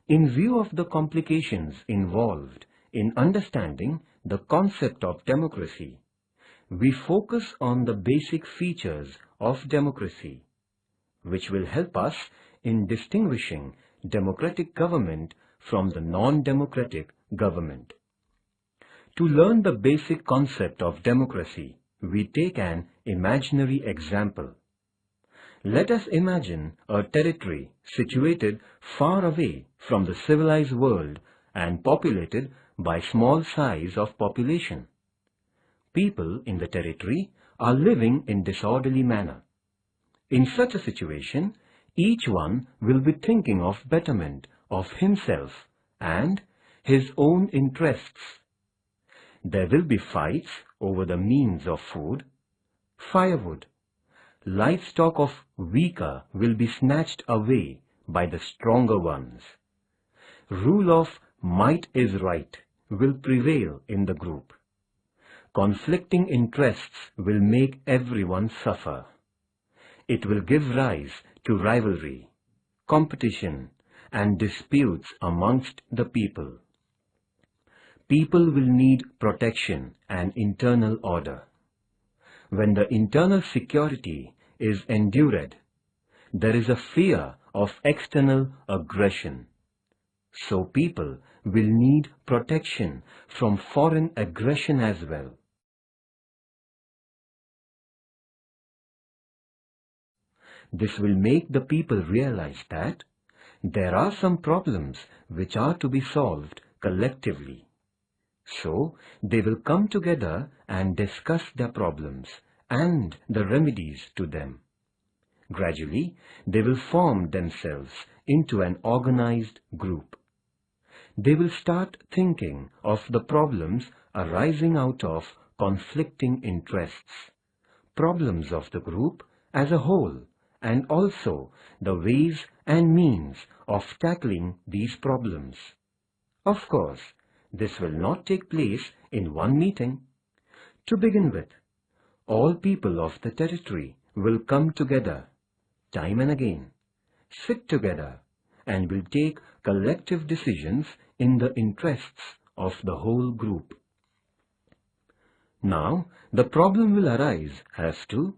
In view of the complications involved in understanding the concept of democracy, we focus on the basic features of democracy, which will help us in distinguishing democratic government from the non-democratic government. To learn the basic concept of democracy, we take an imaginary example. Let us imagine a territory situated far away from the civilized world and populated by small size of population. People in the territory are living in disorderly manner. In such a situation, each one will be thinking of betterment of himself and his own interests. There will be fights over the means of food, firewood. Livestock of weaker will be snatched away by the stronger ones. Rule of might is right will prevail in the group. Conflicting interests will make everyone suffer. It will give rise to rivalry, competition, and disputes amongst the people. People will need protection and internal order. When the internal security is endured, there is a fear of external aggression. So people will need protection from foreign aggression as well. This will make the people realize that there are some problems which are to be solved collectively. So they will come together and discuss their problems and the remedies to them. Gradually, they will form themselves into an organized group. They will start thinking of the problems arising out of conflicting interests, problems of the group as a whole, and also the ways and means of tackling these problems. Of course, this will not take place in one meeting. To begin with, all people of the territory will come together, time and again, sit together, and will take collective decisions in the interests of the whole group. Now, the problem will arise as to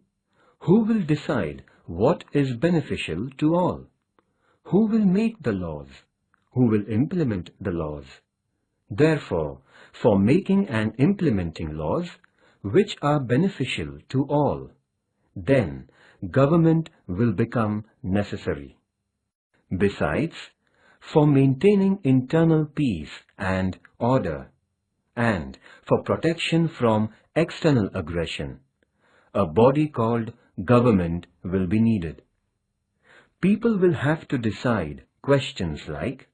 who will decide what is beneficial to all, who will make the laws, who will implement the laws. Therefore, for making and implementing laws which are beneficial to all, then government will become necessary. Besides, for maintaining internal peace and order, and for protection from external aggression, a body called government will be needed. People will have to decide questions like,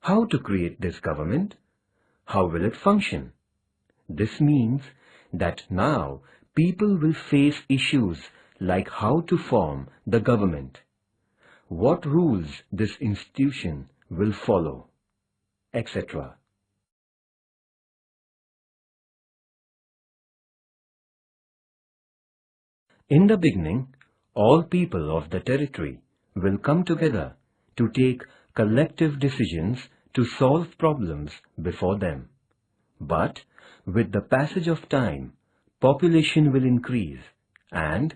how to create this government? How will it function? This means that now people will face issues like how to form the government, what rules this institution will follow, etc. In the beginning, all people of the territory will come together to take collective decisions to solve problems before them. But with the passage of time, population will increase and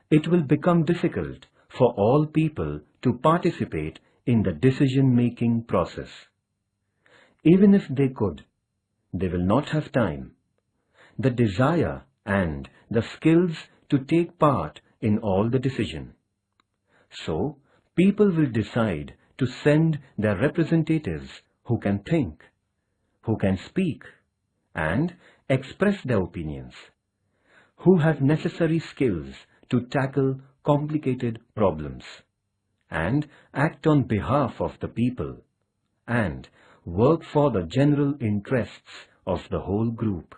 it will become difficult for all people to participate in the decision-making process. Even if they could, they will not have time, the desire and the skills to take part in all the decision. So, people will decide to send their representatives who can think, who can speak, and express their opinions, who have necessary skills to tackle complicated problems, and act on behalf of the people, and work for the general interests of the whole group.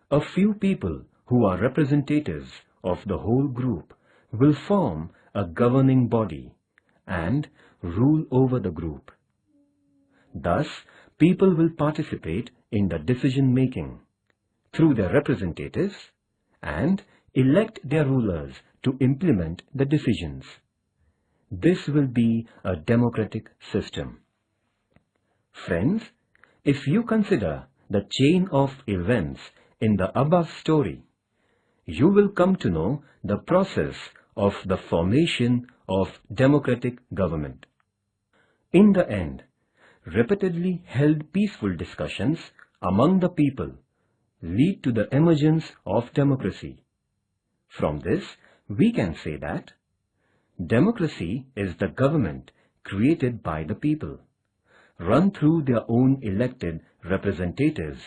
A few people who are representatives of the whole group will form a governing body and rule over the group. Thus, people will participate in the decision-making through their representatives and elect their rulers to implement the decisions. this will be a democratic system. Friends, if you consider the chain of events in the above story, you will come to know the process of the formation of democratic government. In the end, repeatedly held peaceful discussions among the people lead to the emergence of democracy. From this, we can say that democracy is the government created by the people, run through their own elected representatives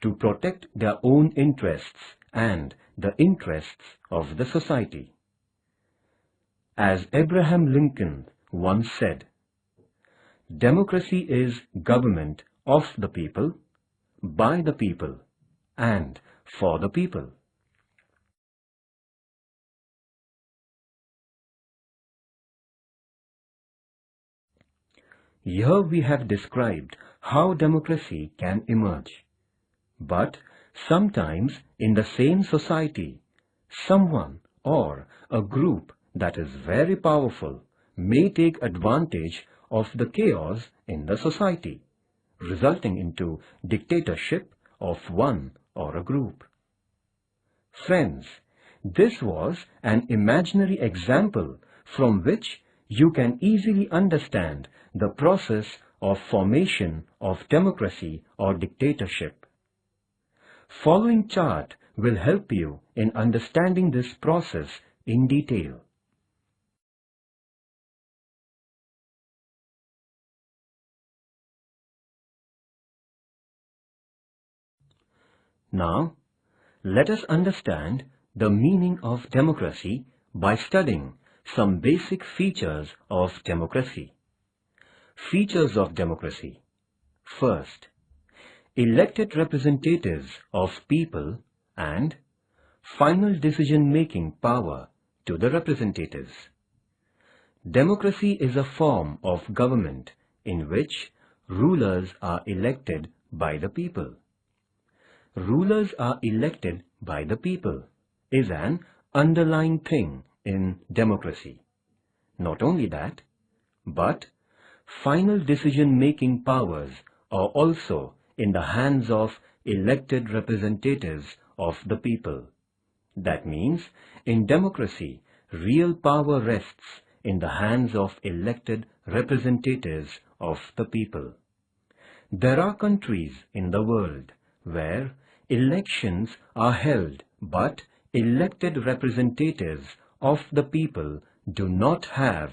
to protect their own interests and the interests of the society. As Abraham Lincoln once said, democracy is government of the people, by the people, and for the people. Here we have described how democracy can emerge. But sometimes in the same society, someone or a group that is very powerful may take advantage of the chaos in the society, resulting into dictatorship of one or a group. Friends, this was an imaginary example from which you can easily understand the process of formation of democracy or dictatorship. Following chart will help you in understanding this process in detail. Now, let us understand the meaning of democracy by studying some basic features of democracy. Features of democracy. First, elected representatives of people and final decision-making power to the representatives. Democracy is a form of government in which rulers are elected by the people. Rulers are elected by the people is an underlying thing in democracy. Not only that, but final decision-making powers are also in the hands of elected representatives of the people. That means, in democracy, real power rests in the hands of elected representatives of the people. There are countries in the world where elections are held, but elected representatives of the people do not have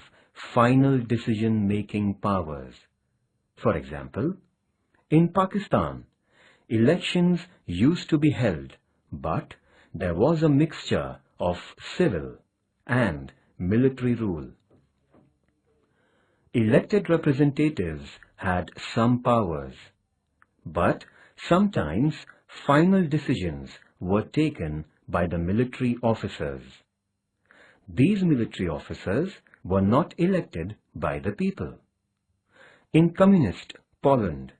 final decision-making powers. For example, in Pakistan, elections used to be held, but there was a mixture of civil and military rule. Elected representatives had some powers, but sometimes final decisions were taken by the military officers. These military officers were not elected by the people. In communist Poland,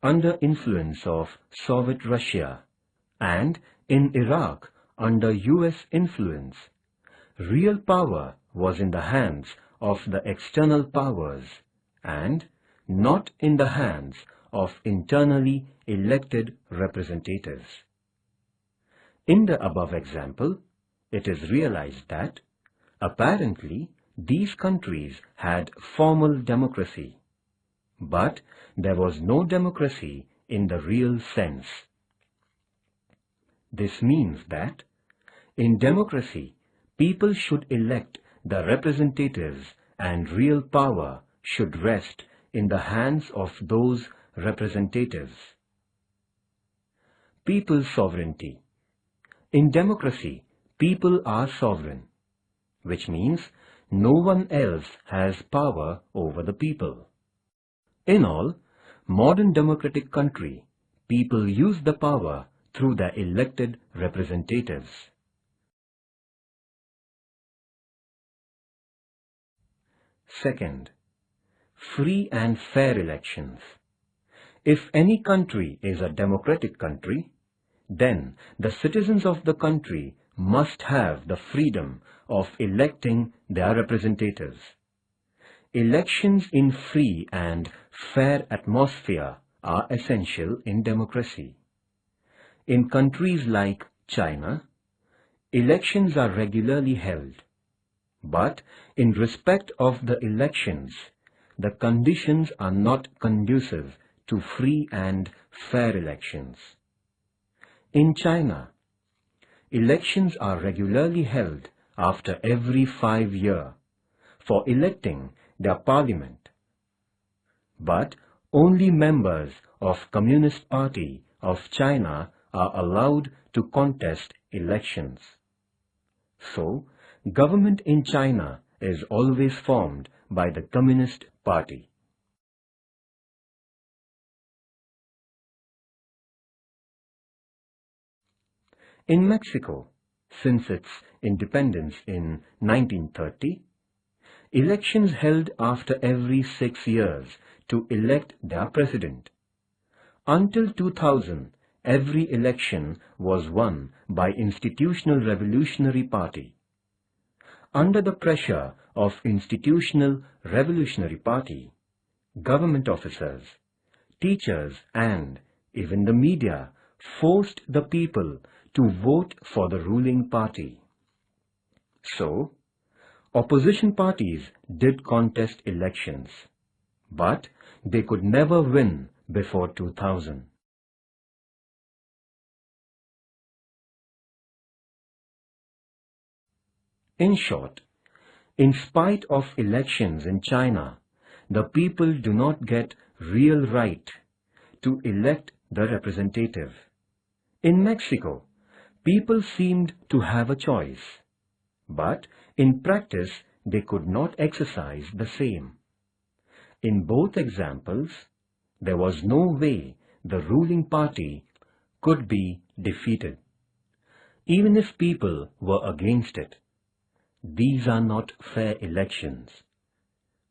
under influence of Soviet Russia, and in Iraq under US influence, real power was in the hands of the external powers and not in the hands of internally elected representatives. In the above example, it is realized that apparently these countries had formal democracy, but there was no democracy in the real sense. This means that in democracy, people should elect the representatives and real power should rest in the hands of those representatives. People's sovereignty. In democracy, people are sovereign, which means no one else has power over the people. In all, modern democratic country, people use the power through their elected representatives. Second, free and fair elections. If any country is a democratic country, then the citizens of the country must have the freedom of electing their representatives. Elections in free and fair atmosphere are essential in democracy. In countries like China, elections are regularly held, but in respect of the elections, the conditions are not conducive to free and fair elections. In China, elections are regularly held after every 5 years for electing their parliament, but only members of Communist Party of China are allowed to contest elections. So, government in China is always formed by the Communist Party. In Mexico, since its independence in 1930, elections held after every 6 years to elect their president. Until 2000, every election was won by Institutional Revolutionary Party. Under the pressure of Institutional Revolutionary Party, government officers, teachers and even the media forced the people to vote for the ruling party. So, opposition parties did contest elections, but they could never win before 2000. In short, in spite of elections in China, the people do not get real right to elect the representative. In Mexico, people seemed to have a choice, but in practice they could not exercise the same. In both examples, there was no way the ruling party could be defeated, even if people were against it. These are not fair elections.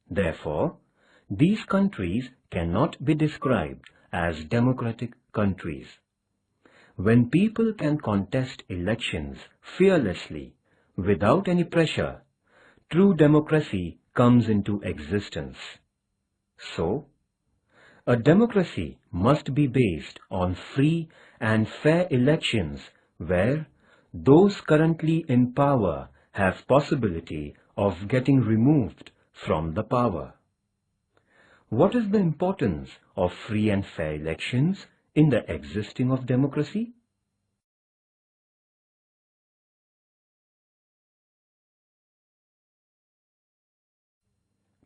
Therefore, these countries cannot be described as democratic countries. When people can contest elections fearlessly, without any pressure, true democracy comes into existence. So, a democracy must be based on free and fair elections where those currently in power have possibility of getting removed from the power. What is the importance of free and fair elections in the existing of democracy?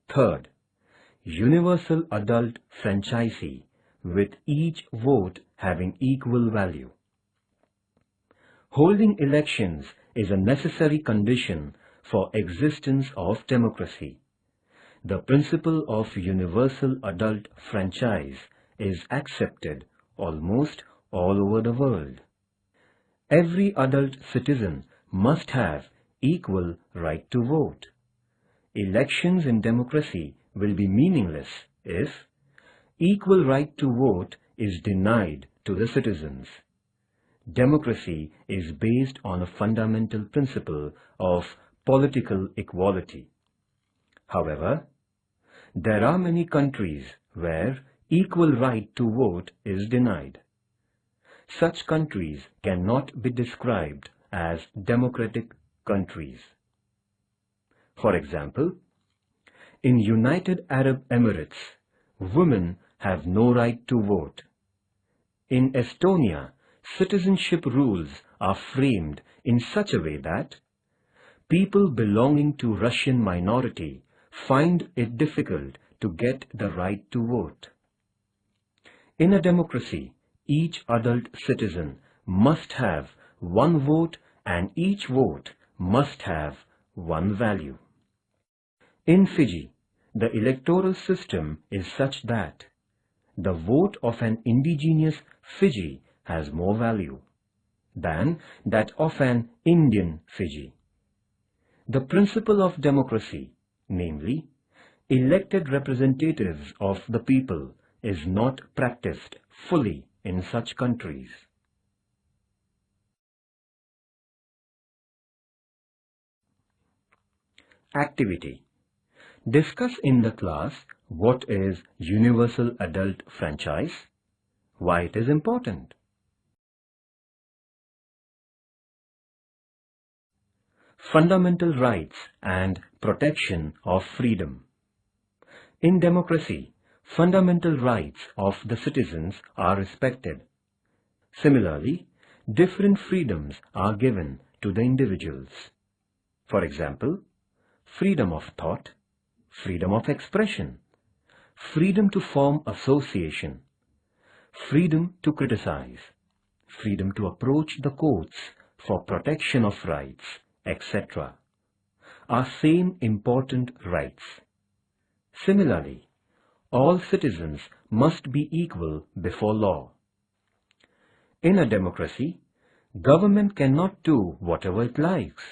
Third, universal adult franchisee with each vote having equal value. Holding elections is a necessary condition for existence of democracy. The principle of universal adult franchise is accepted almost all over the world. Every adult citizen must have equal right to vote. Elections in democracy will be meaningless if equal right to vote is denied to the citizens. Democracy is based on a fundamental principle of political equality. However, there are many countries where equal right to vote is denied. Such countries cannot be described as democratic countries. For example, in United Arab Emirates, women have no right to vote. In Estonia, citizenship rules are framed in such a way that people belonging to Russian minority find it difficult to get the right to vote. In a democracy, each adult citizen must have one vote and each vote must have one value. In Fiji, the electoral system is such that the vote of an indigenous Fiji has more value than that of an Indian Fiji. The principle of democracy, namely, elected representatives of the people, is not practiced fully in such countries. Activity. Discuss in the class what is Universal Adult Franchise, why it is important. Fundamental rights and protection of freedom. In democracy, fundamental rights of the citizens are respected. Similarly, different freedoms are given to the individuals. For example, freedom of thought, freedom of expression, freedom to form association, freedom to criticize, freedom to approach the courts for protection of rights, etc. are same important rights. Similarly, all citizens must be equal before law. In a democracy, government cannot do whatever it likes,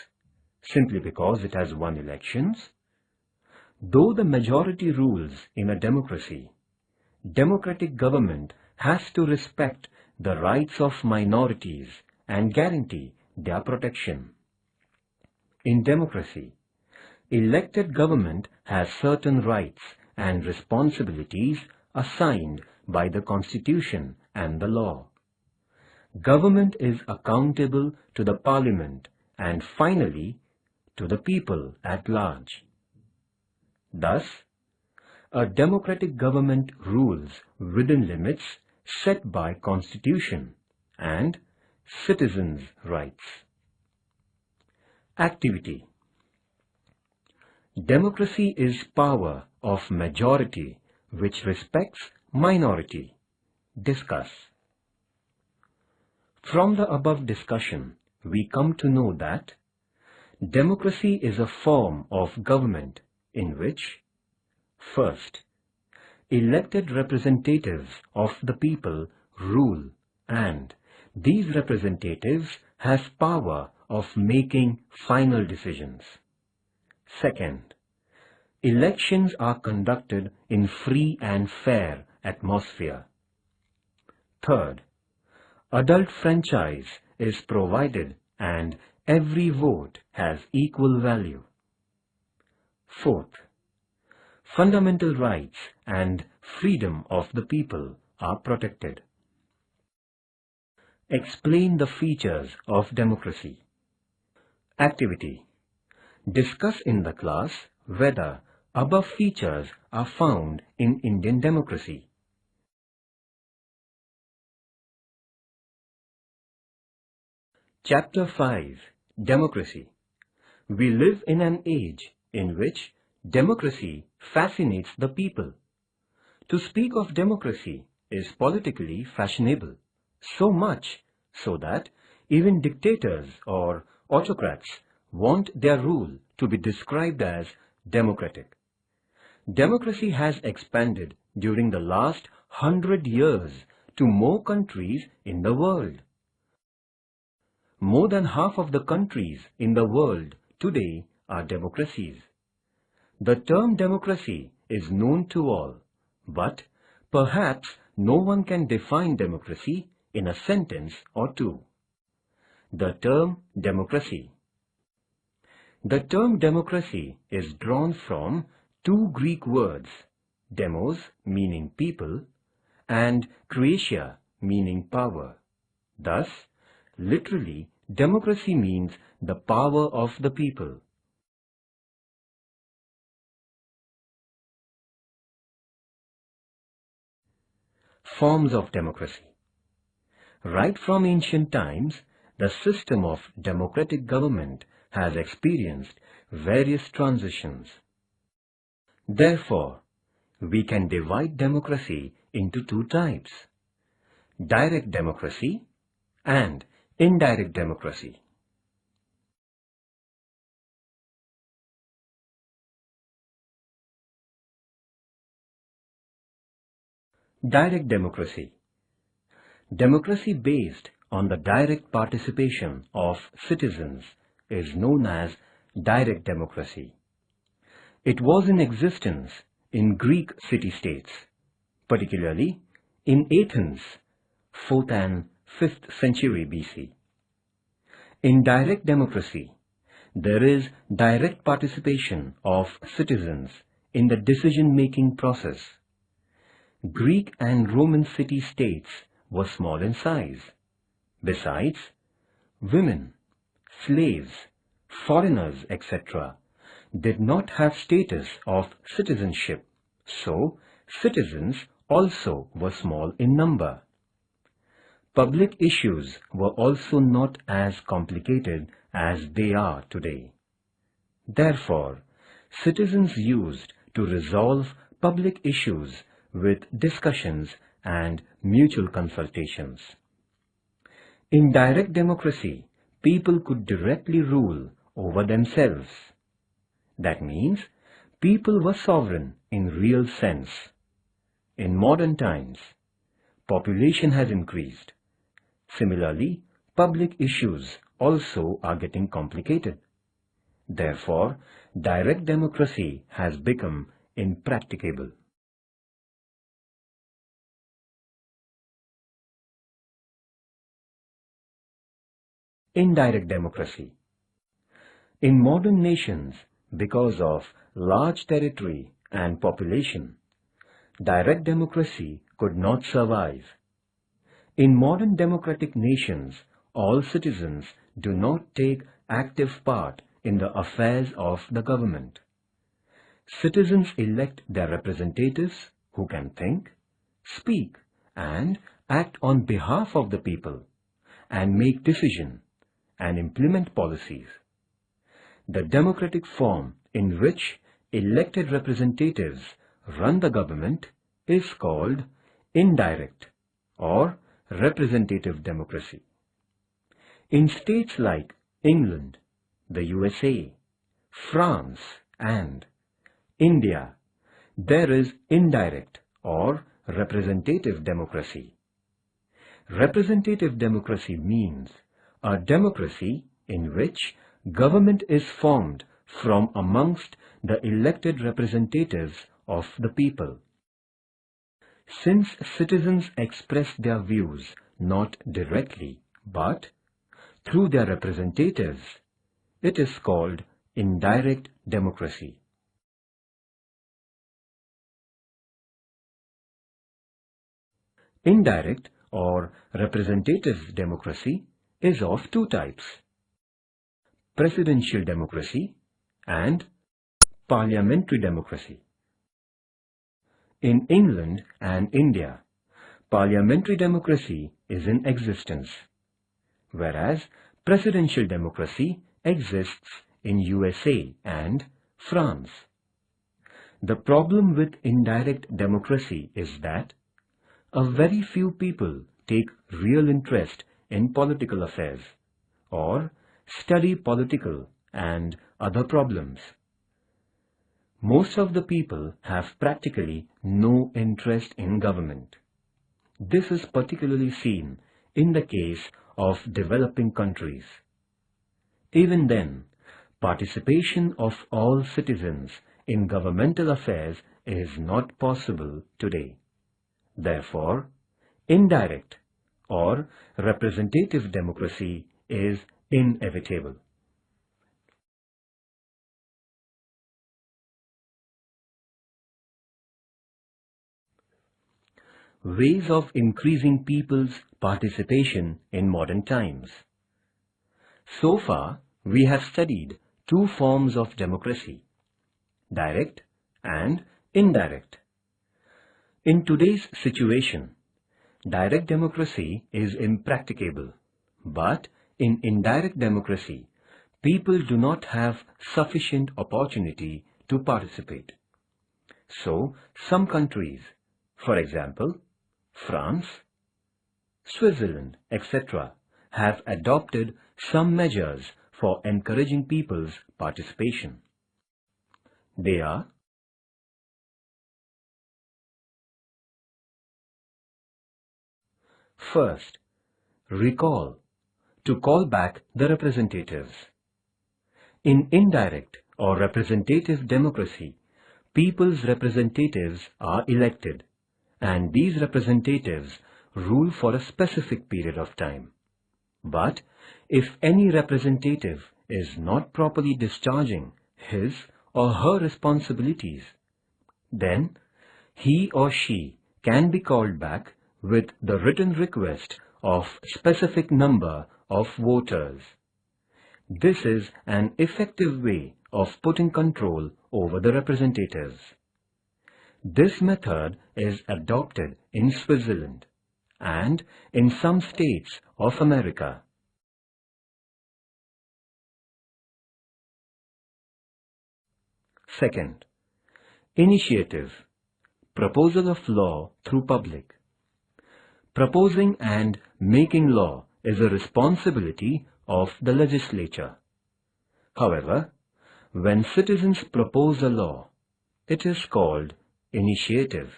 simply because it has won elections. Though the majority rules in a democracy, democratic government has to respect the rights of minorities and guarantee their protection. In democracy, elected government has certain rights and responsibilities assigned by the Constitution and the law. Government is accountable to the Parliament and finally to the people at large. Thus, a democratic government rules within limits set by Constitution and citizens' rights. Activity. Democracy is power of majority which respects minority. Discuss. From the above discussion, we come to know that democracy is a form of government in which, first, elected representatives of the people rule, and these representatives have power of making final decisions. Second, elections are conducted in free and fair atmosphere. Third, adult franchise is provided and every vote has equal value. Fourth, fundamental rights and freedom of the people are protected. Explain the features of democracy. Activity. Discuss in the class whether above features are found in Indian democracy. Chapter 5. Democracy. We live in an age in which democracy fascinates the people. To speak of democracy is politically fashionable, so much so that even dictators or autocrats want their rule to be described as democratic. Democracy has expanded during the last 100 years to more countries in the world. More than half of the countries in the world today are democracies. The term democracy is known to all, but perhaps no one can define democracy in a sentence or two. The term democracy. The term democracy is drawn from two Greek words, demos meaning people and kratia meaning power. Thus, literally, democracy means the power of the people. Forms of democracy. Right from ancient times, the system of democratic government has experienced various transitions. Therefore, we can divide democracy into two types: direct democracy and indirect democracy. Direct democracy. Democracy based on the direct participation of citizens is known as direct democracy. It was in existence in Greek city-states, particularly in Athens, 4th and 5th century BC. In direct democracy, there is direct participation of citizens in the decision-making process. Greek and Roman city-states were small in size. Besides, women, slaves, foreigners, etc. did not have status of citizenship, so citizens also were small in number. Public issues were also not as complicated as they are today. Therefore, citizens used to resolve public issues with discussions and mutual consultations. In direct democracy, people could directly rule over themselves. That means people were sovereign in real sense. In modern times, population has increased. Similarly, public issues also are getting complicated. Therefore, direct democracy has become impracticable. Indirect democracy. In modern nations, because of large territory and population, direct democracy could not survive. In modern democratic nations, all citizens do not take active part in the affairs of the government. Citizens elect their representatives who can think, speak, and act on behalf of the people, and make decisions and implement policies. The democratic form in which elected representatives run the government is called indirect or representative democracy. In states like England, the USA, France, and India, there is indirect or representative democracy. Representative democracy means a democracy in which government is formed from amongst the elected representatives of the people. Since citizens express their views not directly but through their representatives, it is called indirect democracy. Indirect or representative democracy is of two types: presidential democracy and parliamentary democracy. In England and India, parliamentary democracy is in existence, whereas presidential democracy exists in USA and France. The problem with indirect democracy is that a very few people take real interest in political affairs or study political and other problems. Most of the people have practically no interest in government. This is particularly seen in the case of developing countries. Even then, participation of all citizens in governmental affairs is not possible today. Therefore, indirect or representative democracy is inevitable. Ways of increasing people's participation in modern times. So far, we have studied two forms of democracy: direct and indirect. In today's situation, direct democracy is impracticable, but in indirect democracy, people do not have sufficient opportunity to participate. So, some countries, for example, France, Switzerland, etc., have adopted some measures for encouraging people's participation. They are: first, recall, to call back the representatives. In indirect or representative democracy, people's representatives are elected, and these representatives rule for a specific period of time. But if any representative is not properly discharging his or her responsibilities, then he or she can be called back with the written request of specific number of voters. This is an effective way of putting control over the representatives. This method is adopted in Switzerland and in some states of America. Second, initiative, proposal of law through public. Proposing and making law is a responsibility of the legislature. However, when citizens propose a law, it is called initiative.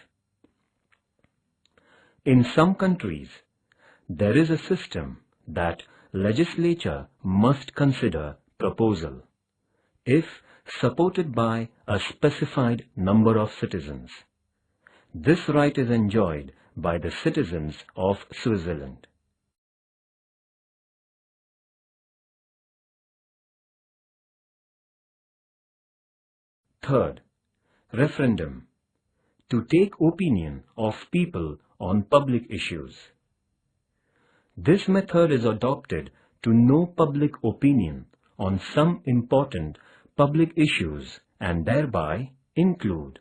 In some countries, there is a system that legislature must consider proposal if supported by a specified number of citizens. This right is enjoyed by the citizens of Switzerland. Third, referendum, to take opinion of people on public issues. This method is adopted to know public opinion on some important public issues and thereby include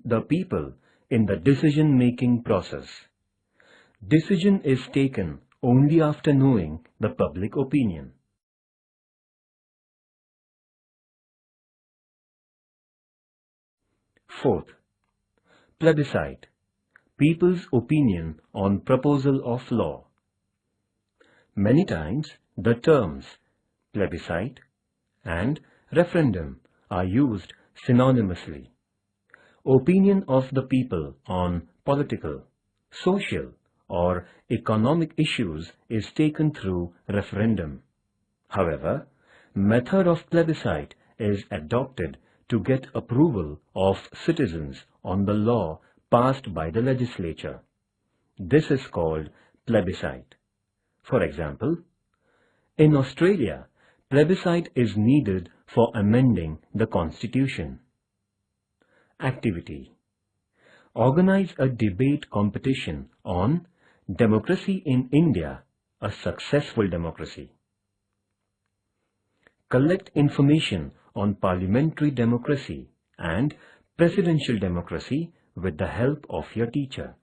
the people in the decision-making process. Decision is taken only after knowing the public opinion. Fourth, plebiscite, people's opinion on proposal of law. Many times the terms plebiscite and referendum are used synonymously. Opinion of the people on political, social, or economic issues is taken through referendum. However, method of plebiscite is adopted to get approval of citizens on the law passed by the legislature. This is called plebiscite. For example, in Australia, plebiscite is needed for amending the constitution. Activity: organize a debate competition on Democracy in India, a Successful Democracy. Collect information on parliamentary democracy and presidential democracy with the help of your teacher.